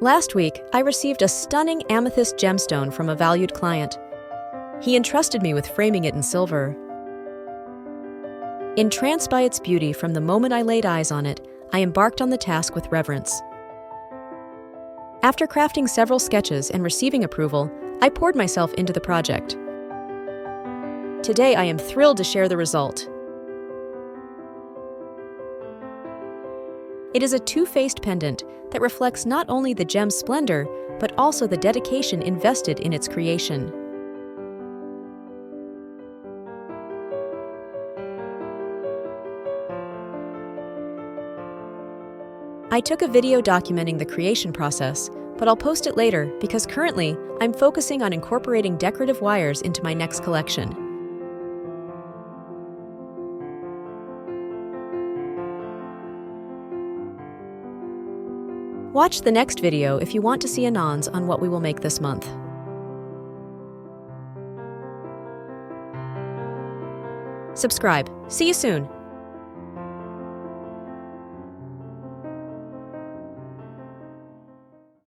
Last week, I received a stunning amethyst gemstone from a valued client. He entrusted me with framing it in silver. Entranced by its beauty from the moment I laid eyes on it, I embarked on the task with reverence. After crafting several sketches and receiving approval, I poured myself into the project. Today, I am thrilled to share the result. It is a two-faced pendant that reflects not only the gem's splendor, but also the dedication invested in its creation. I took a video documenting the creation process, but I'll post it later because currently I'm focusing on incorporating decorative wires into my next collection. Watch the next video if you want to see anons on what we will make this month. Subscribe. See you soon!